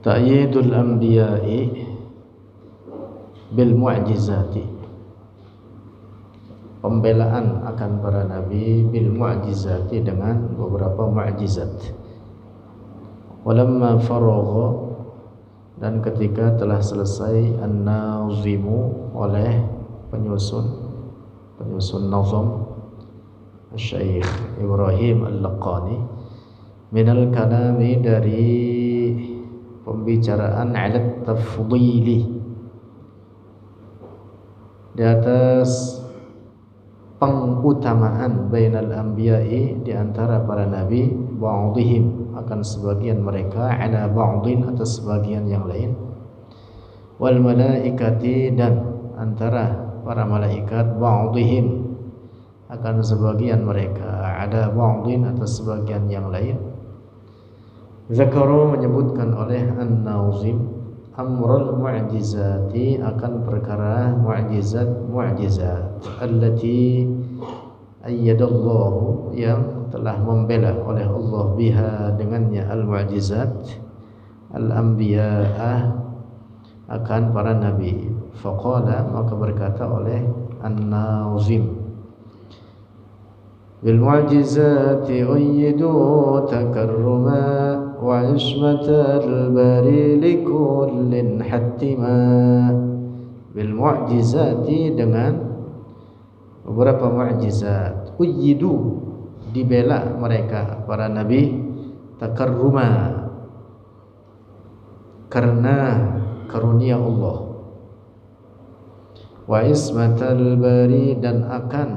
ta'yidul anbiya'i bil mu'jizati, pembelaan akan para nabi bil mu'jizati, dengan beberapa mu'jizat. Walamma faragha, dan ketika telah selesai an-nazimu, oleh penyusun nazam Syekh Ibrahim Al-Laqani, minal kalami, dari pembicaraan ala tafdili, di atas pengutamaan bainal anbiya'i, di antara para nabi, ba'dihim, akan sebagian mereka, ala ba'din, atas sebagian yang lain, wal malaikati, dan antara para malaikat, ba'dihim, akan sebagian mereka, ala ba'din, atas sebagian yang lain. Zakaru, menyebutkan oleh an-nazim, amrul mu'jizati, akan perkara mu'jizat allati ayyadallahu, yang telah membela oleh Allah, biha, dengannya, al-mu'jizat, al-anbiya'ah, akan para nabi. Faqala, maka berkata oleh an-nazim, bil mu'jizati uyyidu takarruma wa ismatal bari likullin hattima. Bil mu'jizati, dengan beberapa mu'jizat, uyyidu, dibela mereka para nabi, takarruma, karena karunia Allah, wa ismatal bari, dan akan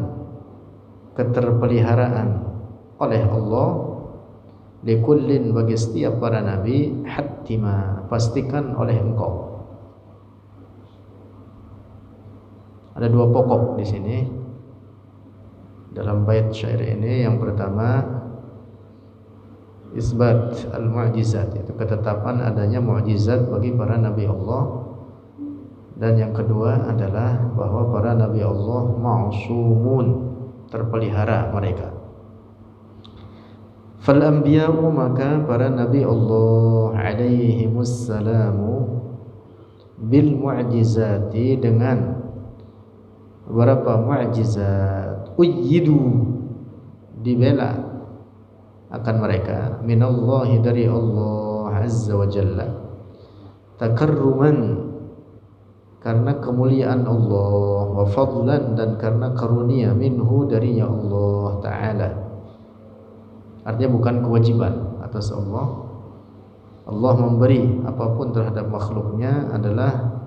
keterpeliharaan oleh Allah, likullin, bagi setiap para nabi, hattima, pastikan oleh engkau. Ada dua pokok di sini dalam bait syair ini. Yang pertama, isbat al-mu'jizat, yaitu ketetapan adanya mu'jizat bagi para nabi Allah. Dan yang kedua adalah bahwa para nabi Allah ma'sumun, terpelihara mereka. Fal anbiya'u, maka para nabi Allah alaihimussalamu, bil mu'jizati, dengan beberapa mu'jizat, uyyidu, dibela akan mereka, minallahi, dari Allah azza wa jalla, takarruman, karena kemuliaan Allah, wa fadlan, dan karena karunia, minhu, darinya Allah ta'ala. Artinya bukan kewajiban atas Allah. Allah memberi apapun terhadap makhluknya adalah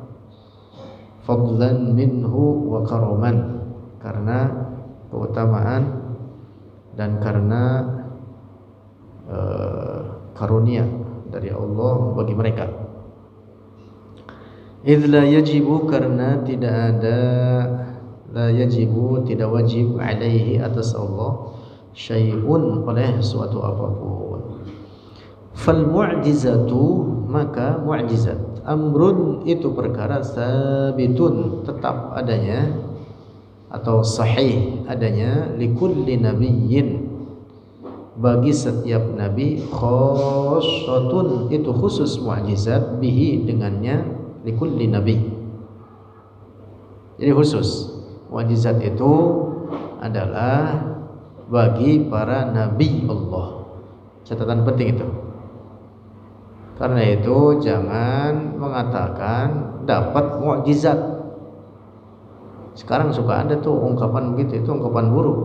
fadlan minhu wa karuman, karena keutamaan dan karena karunia dari Allah bagi mereka. Idz la yajibu, karena tidak ada, la yajibu, tidak wajib, alaihi, atas Allah, syai'un, oleh suatu apapun. Fal mu'jizatu, maka mu'jizat, amrun, itu perkara, sabitun, tetap adanya atau sahih adanya, likulli nabiyyin, bagi setiap nabi, khassatun, itu khusus mu'jizat, bihi, dengannya, likulli nabi. Jadi khusus mu'jizat itu adalah bagi para nabi Allah. Catatan penting itu. Karena itu jangan mengatakan dapat mukjizat. Sekarang suka ada tuh ungkapan begitu, itu ungkapan buruk.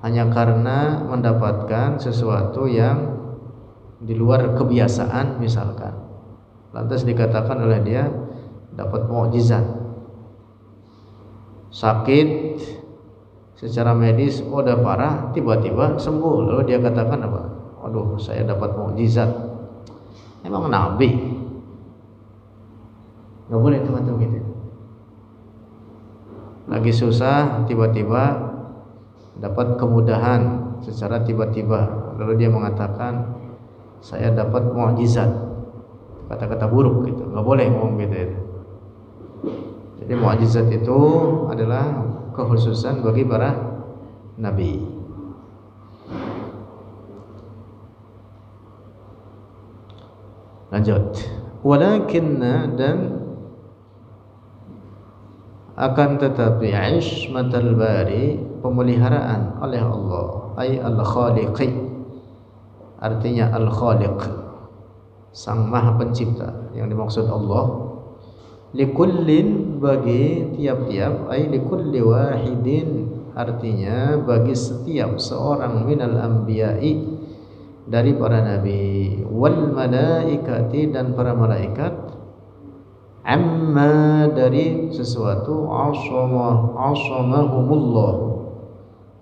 Hanya karena mendapatkan sesuatu yang di luar kebiasaan misalkan, lantas dikatakan oleh dia dapat mukjizat. Sakit secara medis, udah parah, tiba-tiba sembuh, lalu dia katakan apa? Aduh, saya dapat mukjizat. Emang nabi? Gak boleh teman-teman gitu. Lagi susah, tiba-tiba dapat kemudahan secara tiba-tiba, lalu dia mengatakan saya dapat mukjizat. Kata-kata buruk gitu, gak boleh ngomong gitu ya. Jadi mukjizat itu adalah kekhususan bagi para nabi. Lanjut. Walakinna, dan akan tetapi ismatal bari, pemeliharaan oleh Allah, ay al-khaliqi, artinya al-khaliq, sang maha pencipta, yang dimaksud Allah, likullin, bagi tiap-tiap, ay likulli wahidin, artinya bagi setiap seorang minal anbiya'i, dari para nabi, wal malaikati, dan para malaikat, amma, dari sesuatu, asamahumullah,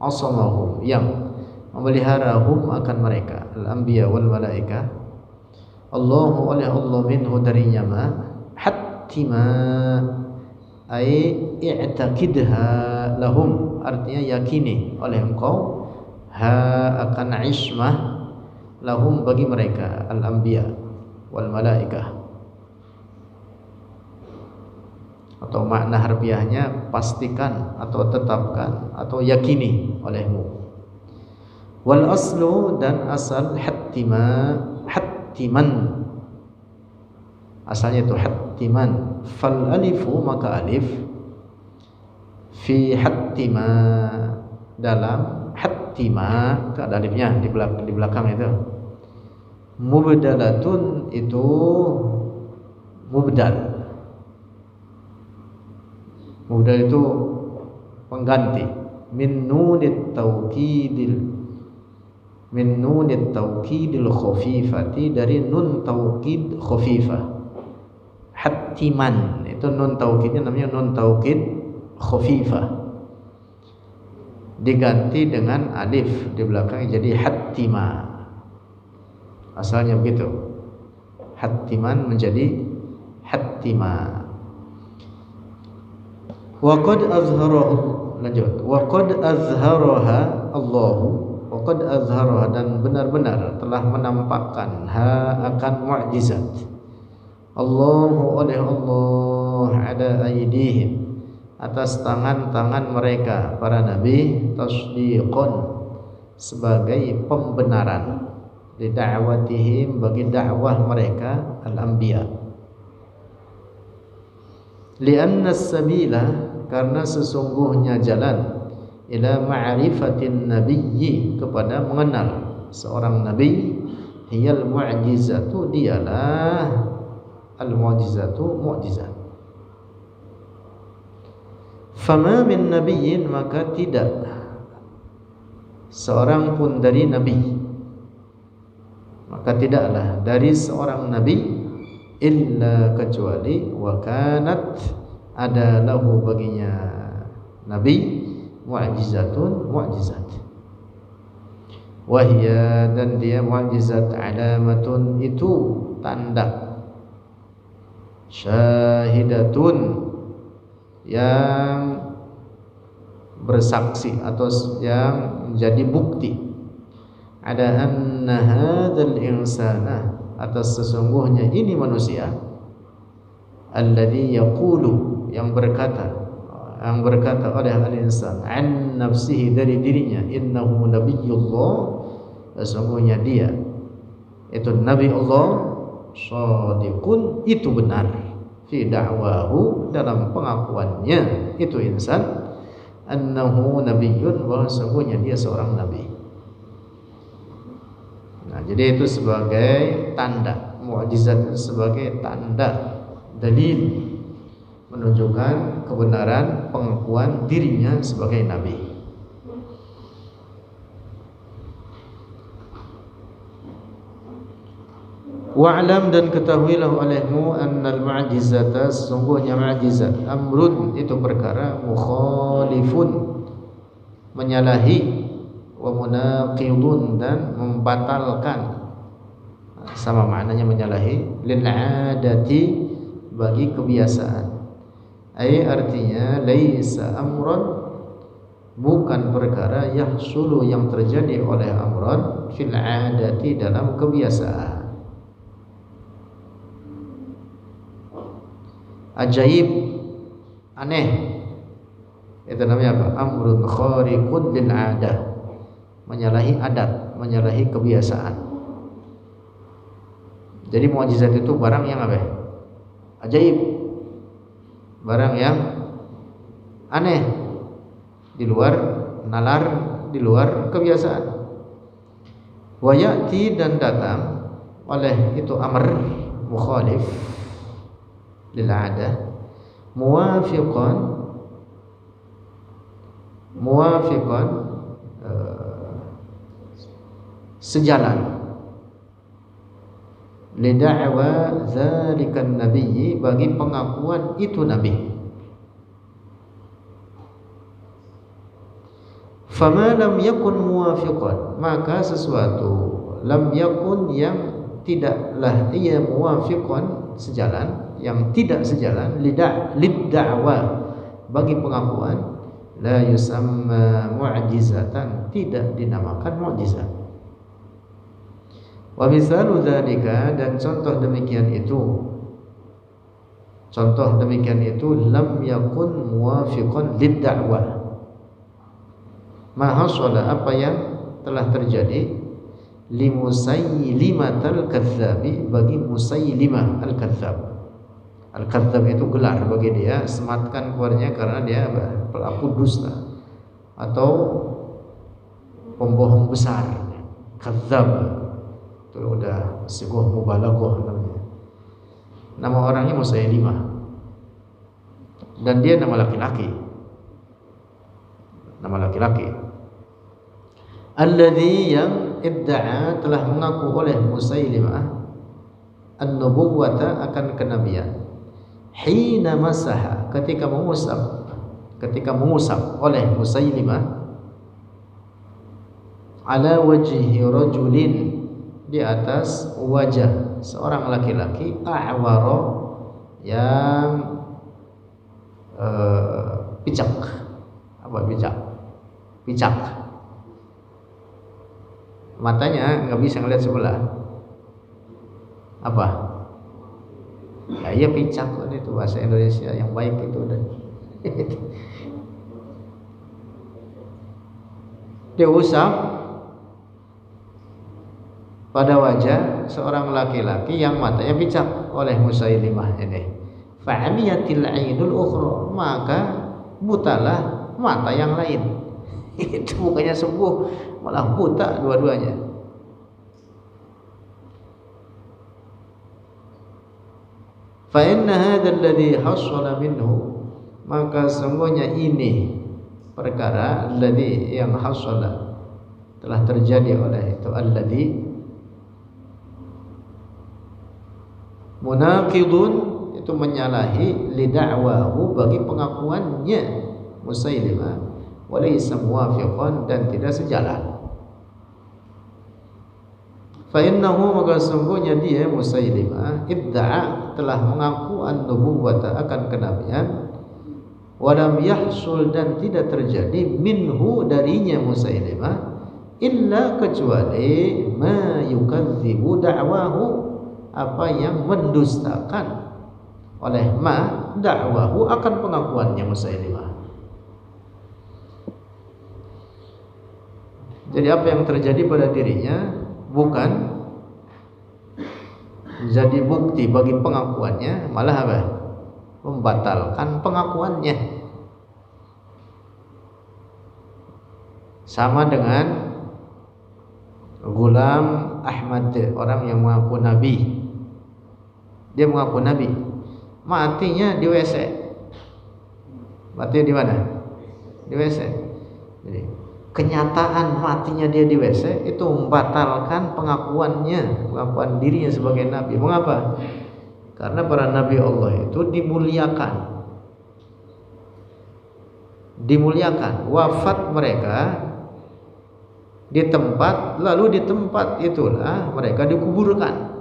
asamahum, yang memeliharahum akan mereka, al-anbiya wal malaika, Allahu, oleh Allah, minhu, darinya, ma, hattima, ay i'taqidha lahum, artinya yakini oleh engkau, ha, akan ismah, lahum, bagi mereka, al-anbiya wal malaikah, atau makna harfiahnya pastikan atau tetapkan atau yakini olehmu. Wal aslu, dan asal, hattima, hattiman, asalnya itu hattiman. Fal alifu, maka alif, fi hattima, dalam hattima, itu ada alifnya di belakang itu. Mubdalatun, itu mubdal. Mubdal itu pengganti min nunit taukidil khafifati, dari nun taukid khafifah. Hattiman, itu nun taukidnya namanya nun taukid khafifah, diganti dengan alif di belakangnya jadi hattima. Asalnya begitu, hattiman menjadi hattima. Wa qad azharahu, lanjut, wa qad azharaha Allahu, wa qad azharaha, dan benar-benar telah menampakkan, ha, akan mukjizat, Allahu, oleh Allah, ada aydihim, atas tangan-tangan mereka para nabi, tasdiqan, sebagai pembenaran, li da'watihim, bagi dakwah mereka, al-anbiya. Lianna as-sabila, karena sesungguhnya jalan, ila ma'rifatin nabiyyi, kepada mengenal seorang nabi, hiyal mu'jizatu, dialah al-mu'jizatu, mu'jizat. Fama min nabiyyin, maka tidak seorang pun dari nabi, maka tidaklah dari seorang nabi, illa, kecuali, wa kanat, ada lahu, baginya nabi, mu'jizatun, mu'jizat, wahya, dan dia mu'jizat, alamatun, itu tanda, syahidatun, yang bersaksi atau yang menjadi bukti, ada anna hadzal insana, atas sesungguhnya ini manusia, alladzi yaqulu, yang berkata oleh al-insan, an nafsihi, dari dirinya, innahu nabiyyullah, sesungguhnya dia itu nabi Allah, shadiqun, itu benar, fi da'wahu, dalam pengakuannya itu insan, annahu nabiyyun, bahwa sesungguhnya dia seorang nabi. Nah, jadi itu sebagai tanda, mukjizat sebagai tanda, dalil, menunjukkan kebenaran pengakuan dirinya sebagai nabi. Wa'lam, dan ketahuilah olehmu, annal mu'jizata, sesungguhnya mu'jizat, amrun, itu perkara, mukhalifun, menyalahi, wa munaqidun, dan membatalkan, sama maknanya menyalahi, lil adati, bagi kebiasaan, ay, artinya laisa amran, bukan perkara, yahsulu, yang terjadi oleh amran, fil adati, dalam kebiasaan. Ajaib, aneh, itu namanya apa? Amrun khariqun lil adah, menyalahi adat, menyalahi kebiasaan. Jadi mukjizat itu barang yang apa? Ajaib, barang yang aneh, di luar nalar, di luar kebiasaan. Wa ya'ti, dan datang oleh itu amr mukhalif lil 'adah, muwafiqan sejalan li da'wa dzalikan nabiyyi, bagi pengakuan itu nabi. Fama lam yakun muwafiqan, maka sesuatu lam yakun yang tidaklah ia muwafiqan sejalan, yang tidak sejalan lid-da'wa, bagi pengakuan, la yusamma mu'jizatan, tidak dinamakan mukjizat. Wa misalu dzalika, dan contoh demikian itu lam yakun muwafiqan lid-da'wa, ma hasala, apa yang telah terjadi, li Musaylimatal kadzabi, bagi Musaylimah al-kadzab. Al-kadzab itu gelar bagi dia, sematkan keluarnya karena dia pelaku dusta atau pembohong besar. Kadzab itu udah sebuah mubalaghah namanya. Nama orangnya Musaylimah, dan dia nama laki-laki. Alladzi, yang idda'a, telah mengaku oleh Musaylimah an-nubuwwata, akan kenabian, hina masaha, ketika mengusap oleh Musaylimah, ala wajhi rajulin, di atas wajah seorang laki-laki, a'wara, yang picak. Apa picak? Matanya nggak bisa ngeliat sebelah. Apa? Ya, iya picak, itu bahasa Indonesia yang baik itu udah. Dia usap pada wajah seorang laki-laki yang matanya picak oleh Musaylimah ini. Fa'amiyatil 'ainul ukhra, maka butalah mata yang lain. Itu bukannya sembuh, malah buta dua-duanya. Fa inna hadzal ladzi hasala minhu, maka semuanya ini perkara alladzi, yang hasala, telah terjadi oleh itu, alladzi munaqidun, itu menyalahi lida'wahu, bagi pengakuannya Musaylimah, walaysa muwafiqan, dan tidak sejalan. Fa innahu, maka sungguhnya dia Musaylimah, idda'a, telah mengaku an-nubuwwata, akan kenabian, walam yahsul, dan tidak terjadi, minhu, darinya Musaylimah, illa, kecuali, ma yukadzibu da'wahu, apa yang mendustakan oleh ma da'wahu, akan pengakuannya Musaylimah. Jadi apa yang terjadi pada dirinya bukan jadi bukti bagi pengakuannya, malah apa? Membatalkan pengakuannya. Sama dengan Ghulam Ahmad, orang yang mengaku nabi. Dia mengaku nabi, matinya di WC. Matinya di mana? Di WC. Jadi kenyataan matinya dia di WC itu membatalkan pengakuannya, pengakuan dirinya sebagai nabi. Mengapa? Karena para nabi Allah itu dimuliakan. Wafat mereka di tempat, lalu di tempat itulah mereka dikuburkan.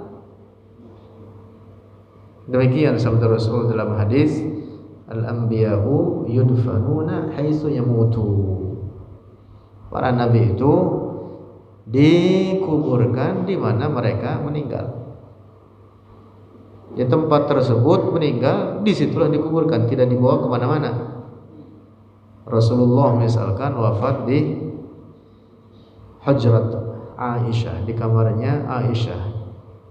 Demikian sabda Rasul dalam hadis, al-anbiya'u yudfanuna haitsu yamutu. Para nabi itu dikuburkan di mana mereka meninggal. Di tempat tersebut meninggal, disitulah dikuburkan, tidak dibawa kemana-mana. Rasulullah misalkan wafat di Hujrat Aisyah, di kamarnya Aisyah,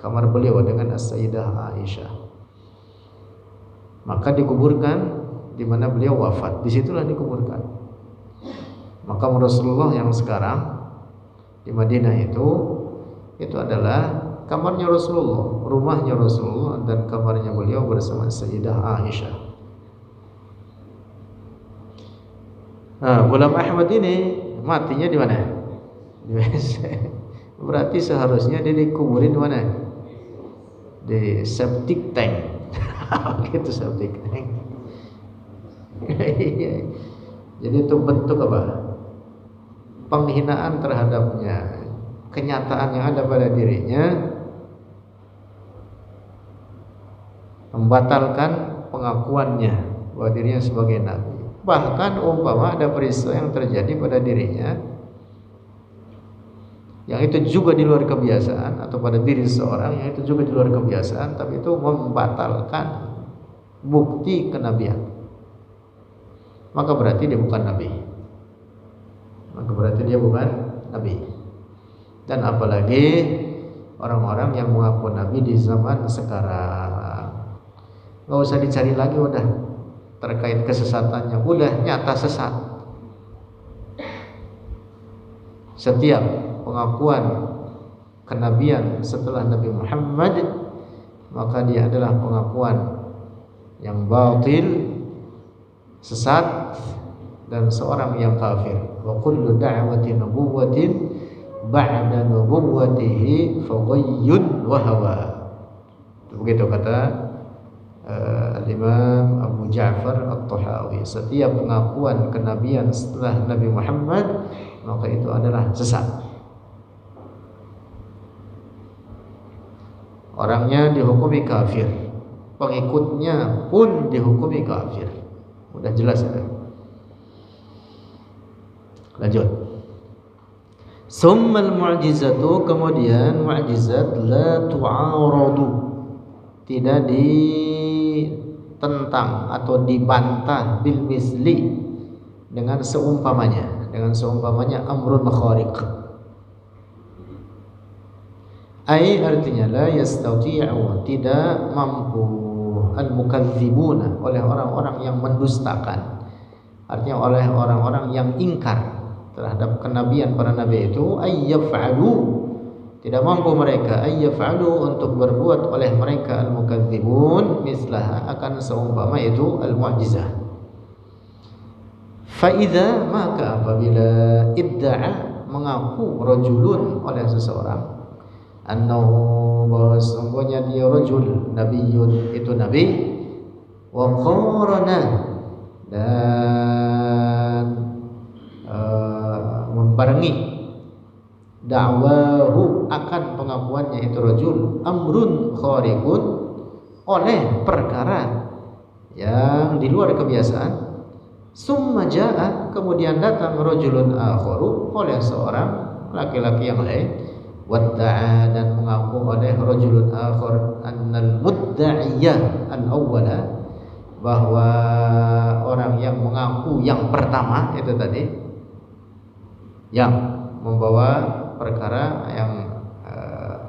kamar beliau dengan As-Sayyidah Aisyah. Maka dikuburkan di mana beliau wafat, disitulah dikuburkan. Makam Rasulullah yang sekarang di Madinah itu adalah kamarnya Rasulullah, rumahnya Rasulullah, dan kamarnya beliau bersama Sayyidah Aisyah. Nah, Ghulam Ahmad ini matinya di mana? Di WC. Berarti seharusnya dia dikuburin di mana? Di septic tank. Gitu, septic tank. Jadi itu bentuk apa? Penghinaan terhadapnya, kenyataan yang ada pada dirinya, membatalkan pengakuannya bahwa dirinya sebagai nabi. Bahkan umpama ada peristiwa yang terjadi pada dirinya yang itu juga di luar kebiasaan, atau pada diri seseorang yang itu juga di luar kebiasaan, tapi itu membatalkan bukti kenabian, maka berarti dia bukan nabi. Dan apalagi orang-orang yang mengaku nabi di zaman sekarang, nggak usah dicari lagi, udah terkait kesesatannya, udah nyata sesat. Setiap pengakuan kenabian setelah Nabi Muhammad, maka dia adalah pengakuan yang batil, sesat, dan seorang yang kafir. Wa kullu da'wati nubuwwatin ba'da nubuwwatihi faghayyun wa hawa. Begitu kata Al-Imam Abu Ja'far At-Tahawi. Setiap pengakuan kenabian setelah Nabi Muhammad, maka itu adalah sesat. Orangnya dihukumi kafir, pengikutnya pun dihukumi kafir. Udah jelas ya. Lanjut. Summal mu'jizatu, kemudian mu'jizat la tu'aradu, tidak ditentang atau dibantah bil misli, dengan seumpamanya, amrun khariq. Ai artinya la yastati'u, tidak mampu, al-mukadzibuna, oleh orang-orang yang mendustakan, artinya oleh orang-orang yang ingkar terhadap kenabian para nabi itu, ayyaf'alu, tidak mampu mereka, ayyaf'alu, untuk berbuat oleh mereka al-mukadzibun mislaha, akan seumpama itu al-mu'jizah. Fa'idha, maka apabila idda'a, mengaku rajulun, oleh seseorang, annahu, bahwa sesungguhnya dia rajul nabiyyun, itu nabi, wa qarana, dan membarengi dakwahu, akan pengakuannya itu rajul, amrun khariqun, oleh perkara yang di luar kebiasaan. Summa jaa, kemudian datang rajulun akharu, oleh seorang laki-laki yang lain, wadda'a, dan mengaku oleh rajulun akhar, annal mudda'iyah al-awwala, bahwa orang yang mengaku yang pertama itu tadi, yang membawa perkara yang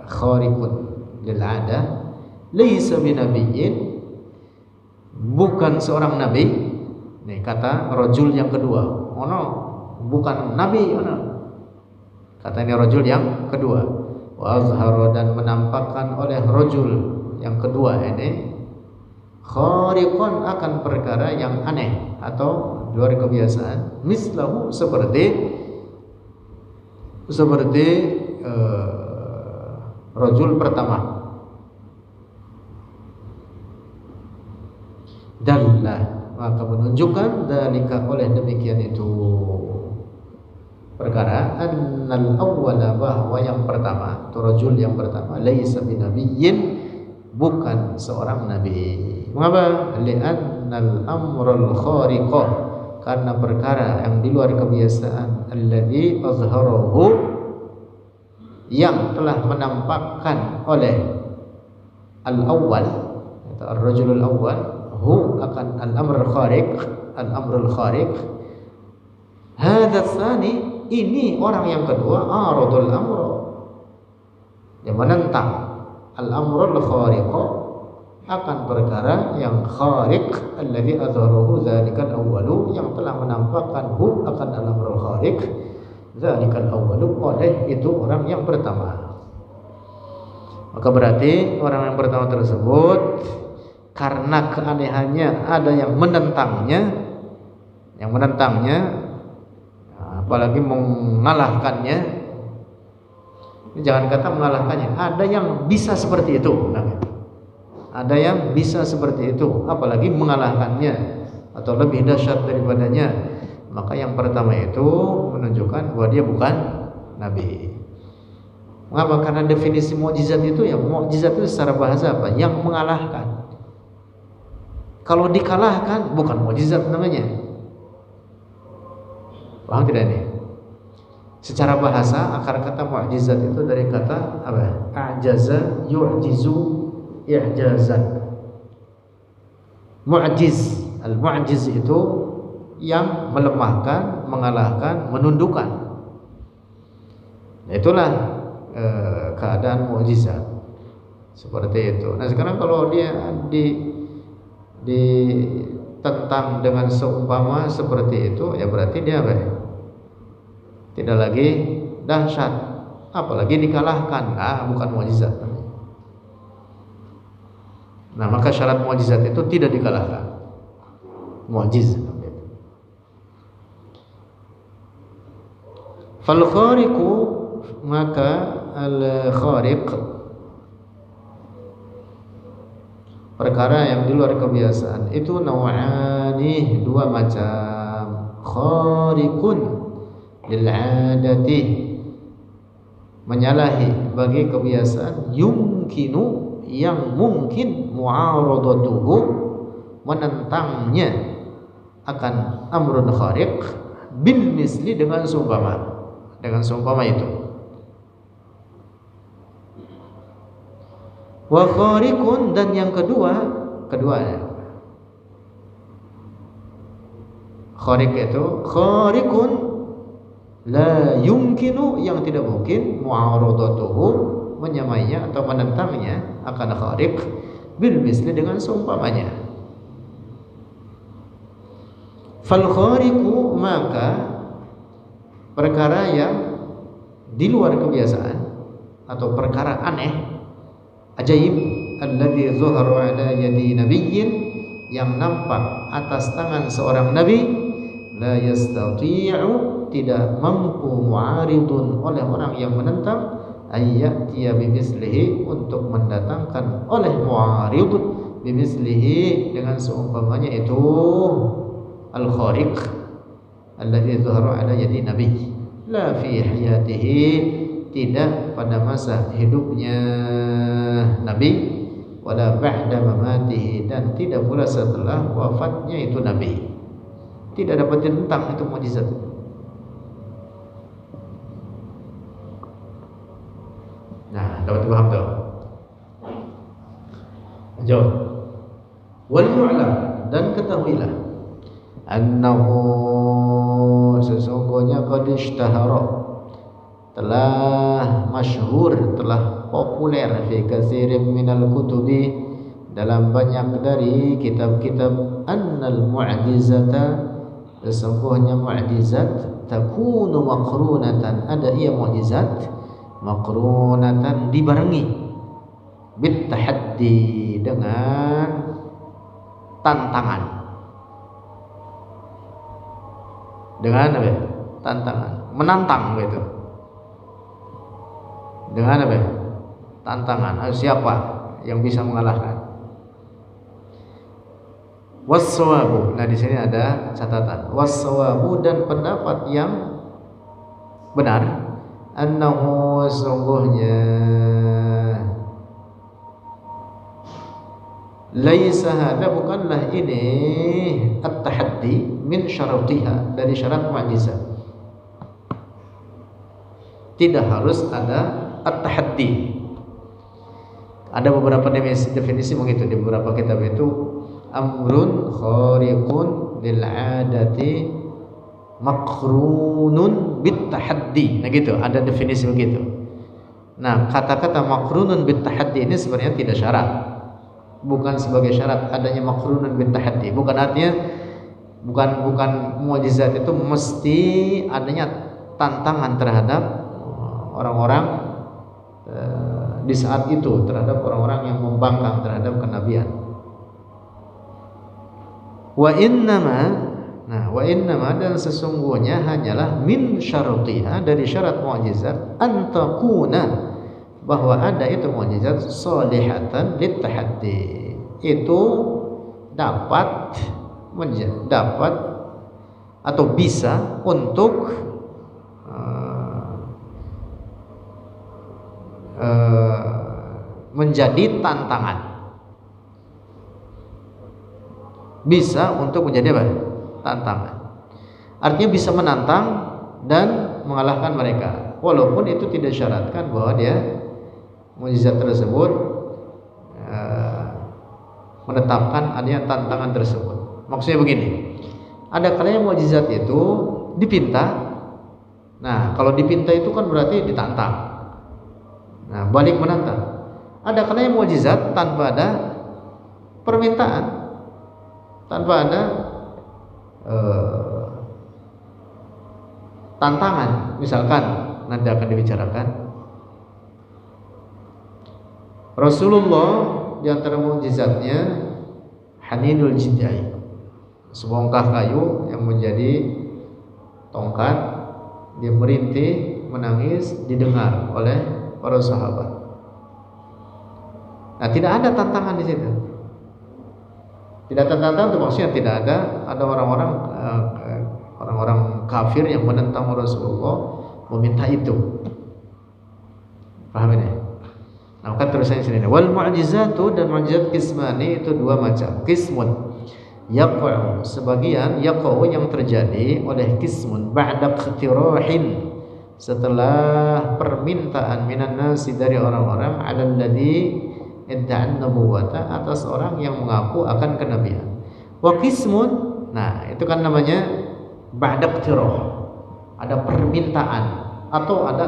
khariqun lil 'adah, laisa binabiyyin, bukan seorang nabi. Nih kata rajul yang kedua, ono bukan nabi, ono kata ini rajul yang kedua. Wa azhara, dan menampakkan oleh rajul yang kedua ini, khariqan, akan perkara yang aneh atau luar kebiasaan, mislahu, seperti rajul pertama. Dallah, maka menunjukkan dalika, oleh demikian itu perkara, annal awwala, bahwa yang pertama, itu rajul yang pertama, laisa binabiyyin, bukan seorang nabi. Mengapa? Li'annal amral khariqah, karena perkara yang di luar kebiasaan, alladzi azharahu, yang telah menampakkan oleh al-awwal, atau ar-rajulul awwal, hu, akan al-amrul khariq, hadza tsani, ini orang yang kedua, aradul amr, yang menentang al-amrul khariq akan perkara yang khariq alladzi azharahu dzalikal awwalu yang telah menampakkan akan al-amrul khariq dzalikal awwalu oleh itu orang yang pertama. Maka berarti orang yang pertama tersebut karena keanehannya ada yang menentangnya, apalagi mengalahkannya. Jangan kata mengalahkannya, ada yang bisa seperti itu. Ada yang bisa seperti itu, apalagi mengalahkannya atau lebih dahsyat daripadanya. Maka yang pertama itu menunjukkan bahwa dia bukan nabi. Mengapa? Karena definisi mukjizat itu ya, mukjizat itu secara bahasa apa? Yang mengalahkan. Kalau dikalahkan bukan mukjizat namanya. Paham tidak ini? Secara bahasa akar kata mukjizat itu dari kata apa? A'jaza yu'jizu i'jazan. Mu'jiz, al-mu'jiz itu yang melemahkan, mengalahkan, menundukkan. Nah, itulah keadaan mukjizat seperti itu. Nah sekarang kalau dia ditentang dengan seumpama seperti itu, ya berarti dia apa? Tidak lagi dahsyat, apalagi dikalahkan. Bukan mukjizat. Nah maka syarat mukjizat itu tidak dikalahkan. Mukjiz. Fal khariqu, maka al-khariq perkara yang di luar kebiasaan itu naw'ani, dua macam. Khariqun lil 'adati, menyalahi bagi kebiasaan, yumkinu, yang mungkin, mu'aradatuhu, menentangnya akan amrun khariq bil misli, dengan seumpama itu. Wa khariqun, dan yang keduanya khariq itu khariqun la yumkinu, yang tidak mungkin, mu'aradatuhu, menyamainya atau menentangnya akan khariq bil misli, dengan seumpamanya. Fal khariqu, maka perkara yang di luar kebiasaan atau perkara aneh, ajaib, alladzi zuhara ala yadi nabiyyin, yang nampak atas tangan seorang nabi, la yastati'u, tidak mampu, mu'aridun, oleh orang yang menentang, ayyatiya bimislihi, untuk mendatangkan oleh mu'arid bimislihi, dengan seumpamanya itu al-khariq alladzi zuhara ala yadi nabi, la fi hayatihi, tidak pada masa hidupnya nabi, wala ba'da mamatihi, dan tidak pula setelah wafatnya itu nabi. Tidak dapat ditentang itu mukjizat. Nah, dapat dipaham tuh. Jawab. Wal yu'lam, dan ketahuilah, annahu, sesungguhnya qad ishtahara, telah masyhur, telah populer, fi katsirin minal kutubi, dalam banyak dari kitab-kitab, annal mu'jizata, sesungguhnya mukjizat, takunu maqrunatan, ada ia mukjizat, maqrunatan, dibarengi, bit tahaddi, dengan tantangan. Dengan apa? Tantangan, menantang gitu. Dengan apa? Tantangan. Siapa yang bisa mengalahkan? Was-sawabu. Nah di sini ada catatan. Was-sawabu, dan pendapat yang benar, annahu, sungguhnya, laisa hada, bukanlah ini, at-tahaddi min syaratiha, dari syarat mukjizat. Tidak harus ada at-tahaddi. Ada beberapa definisi begitu di beberapa kitab itu, amrun khariqun lil 'adati maqrunun bit tahaddi. Nah gitu, ada definisi begitu. Nah, kata-kata maqrunun bit tahaddi ini sebenarnya tidak syarat. Bukan sebagai syarat adanya maqrunun bit tahaddi. Bukan artinya bukan mukjizat itu mesti adanya tantangan terhadap orang-orang di saat itu, terhadap orang-orang yang membangkang terhadap kenabian. Wa innama dan sesungguhnya hanyalah min syarutiha, dari syarat mukjizat, antakuna, bahwa ada itu mukjizat sholihatan litahaddi, itu dapat atau bisa untuk menjadi tantangan, bisa untuk menjadi apa? Tantangan. Artinya bisa menantang dan mengalahkan mereka, walaupun itu tidak syaratkan bahwa dia mukjizat tersebut menetapkan adanya tantangan tersebut. Maksudnya begini, ada kalanya mukjizat itu dipinta. Nah, kalau dipinta itu kan berarti ditantang. Nah, balik menantang. Ada kalanya mukjizat tanpa ada permintaan, tanpa ada tantangan. Misalkan nanti akan dibicarakan Rasulullah di antara mukjizatnya haninul jidai, sebongkah kayu yang menjadi tongkat, dia merintih, menangis, didengar oleh para sahabat. Nah, tidak ada tantangan di situ. Tidak ada tantangan itu maksudnya tidak ada orang-orang kafir yang menentang Rasulullah meminta itu. Paham ini? Nah, maka terusannya sini. Wal mu'jizatu, dan mukjizat qismani, itu dua macam. Qismun yaqa'u, sebagian yaqa'u yang terjadi oleh qismun ba'da iqtirahin, setelah permintaan minan nasi, dari orang-orang, alal ladzi idda'an nubuwata, atas orang yang mengaku akan kenabian. Wa qismun, nah itu kan namanya ba'da iqtirah, ada permintaan atau ada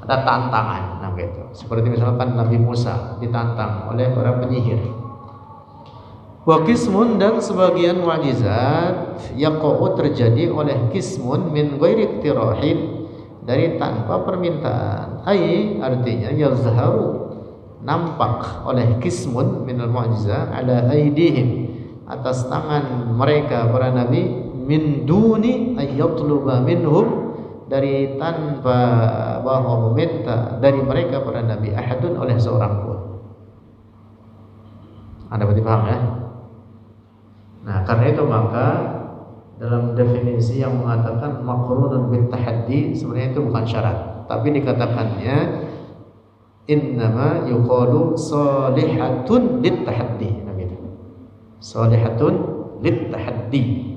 ada tantangan. Nah gitu. Seperti misalkan Nabi Musa ditantang oleh para penyihir. Wa qismun, dan sebagian mukjizat yaqa'u terjadi oleh qismun min ghairi iqtirahin, dari tanpa permintaan. Ai, artinya yazharu, nampak oleh qismun minal mu'jizah ala aidihim, atas tangan mereka para nabi, min duni ayyatluba minhum, dari tanpa bahwa meminta dari mereka para nabi, ahadun, oleh seorang pun. Anda berarti paham ya? Nah, karena itu maka dalam definisi yang mengatakan maqrunun bit tahaddi, sebenarnya itu bukan syarat, tapi dikatakannya innama yuqalu shalihatun lit tahaddi. Nah gitu. Shalihatun lit tahaddi.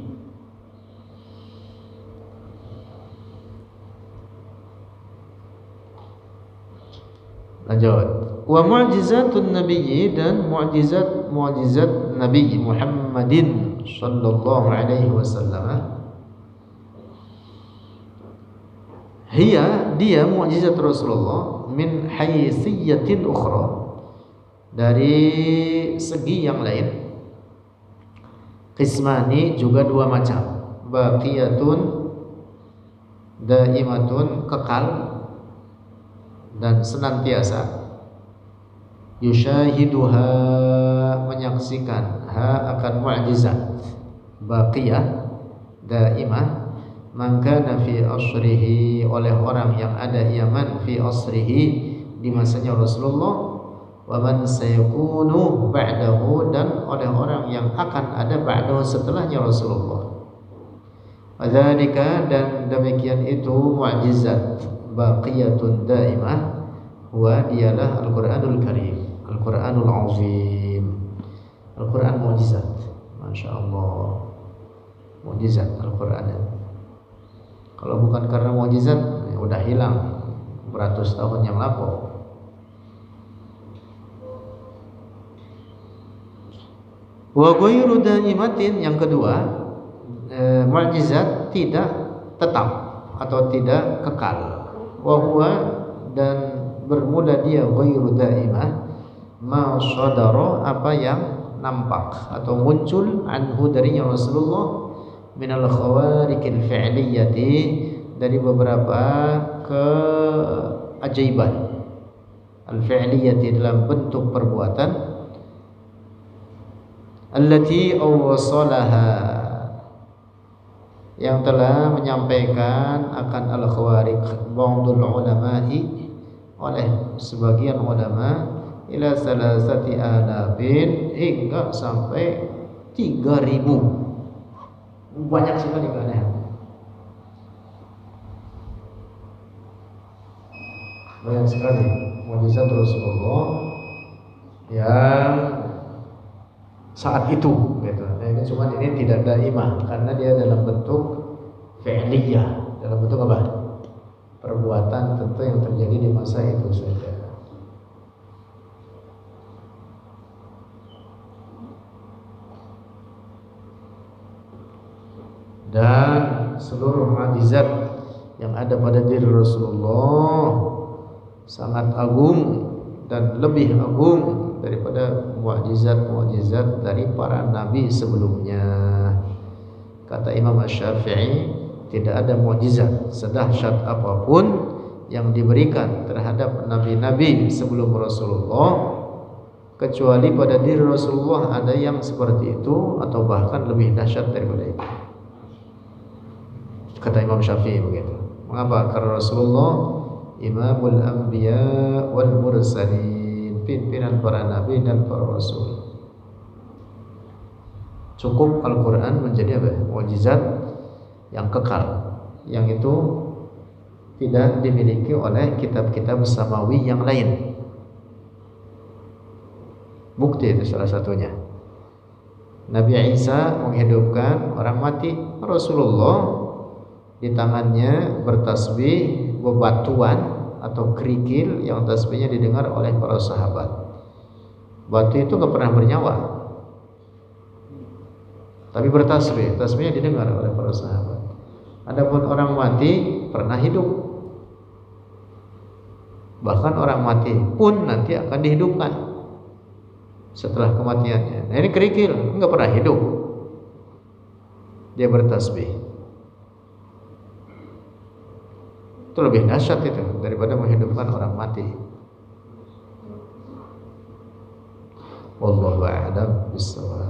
Lanjut. Wa mu'jizatun nabiyyi, dan mukjizat Nabi Muhammadin sallallahu alaihi wasallam, dia mukjizat Rasulullah, min haitsiyatin ukhra, dari segi yang lain. Qismani, juga dua macam. Baqiyatun daimatun, kekal dan senantiasa. Yushahiduha, menyaksikan, ha akan mukjizat baqiyah daimah, man kana fi asrihi, oleh orang yang ada Yaman, fi asrihi, di masanya Rasulullah, wa man sayakunu ba'dahu, dan oleh orang yang akan ada ba'dahu, setelahnya Rasulullah. Wadzalika, dan demikian itu mukjizat baqiyatun daimah, wa dialah Al-Qur'anul Karim, Al-Qur'anul Azim, Al-Qur'an mukjizat. Masya Allah, mukjizat Al-Qur'an. Kalau bukan karena mukjizat, ya udah hilang beratus tahun yang lalu. Wa ghairu daimatin, yang kedua, mukjizat tidak tetap, atau tidak kekal. Wa huwa, dan bermula dia ghairu daimah, ma sadara, apa yang nampak atau muncul anhu darinya Rasulullah minal khawariqil fi'liyati, dari beberapa keajaiban al-fi'liyati dalam bentuk perbuatan, allati awsalaha, yang telah menyampaikan akan al-khawariq ba'dul ulama'i, oleh sebagian ulama, ila salasati alafin, hingga sampai 3.000. Banyak sekali keanehan. Banyak sekali mukjizat Rasulullah yang saat itu gitu. Nah, ini cuma ini tidak daimah karena dia dalam bentuk fi'liyah, dalam bentuk apa? Perbuatan tentu yang terjadi di masa itu saja. Dan seluruh mukjizat yang ada pada diri Rasulullah sangat agung dan lebih agung daripada mukjizat-mukjizat dari para nabi sebelumnya. Kata Imam Asy-Syafi'i, tidak ada mukjizat sedahsyat apapun yang diberikan terhadap nabi-nabi sebelum Rasulullah kecuali pada diri Rasulullah ada yang seperti itu atau bahkan lebih dahsyat daripada itu. Kata Imam Syafi'i begitu. Mengapa? Karena Rasulullah imamul anbiya wal mursalin, pimpinan para nabi dan para rasul. Cukup Al-Quran menjadi apa? Mukjizat yang kekal, yang itu tidak dimiliki oleh kitab-kitab samawi yang lain. Bukti itu salah satunya. Nabi Isa menghidupkan orang mati. Rasulullah di tangannya bertasbih bebatuan atau kerikil yang tasbihnya didengar oleh para sahabat. Batu itu nggak pernah bernyawa, tapi bertasbih, tasbihnya didengar oleh para sahabat. Adapun orang mati pernah hidup, bahkan orang mati pun nanti akan dihidupkan setelah kematiannya. Nah, ini kerikil nggak pernah hidup, dia bertasbih. Itu lebih dahsyat itu daripada menghidupkan orang mati. Wallahu a'lam bishawab.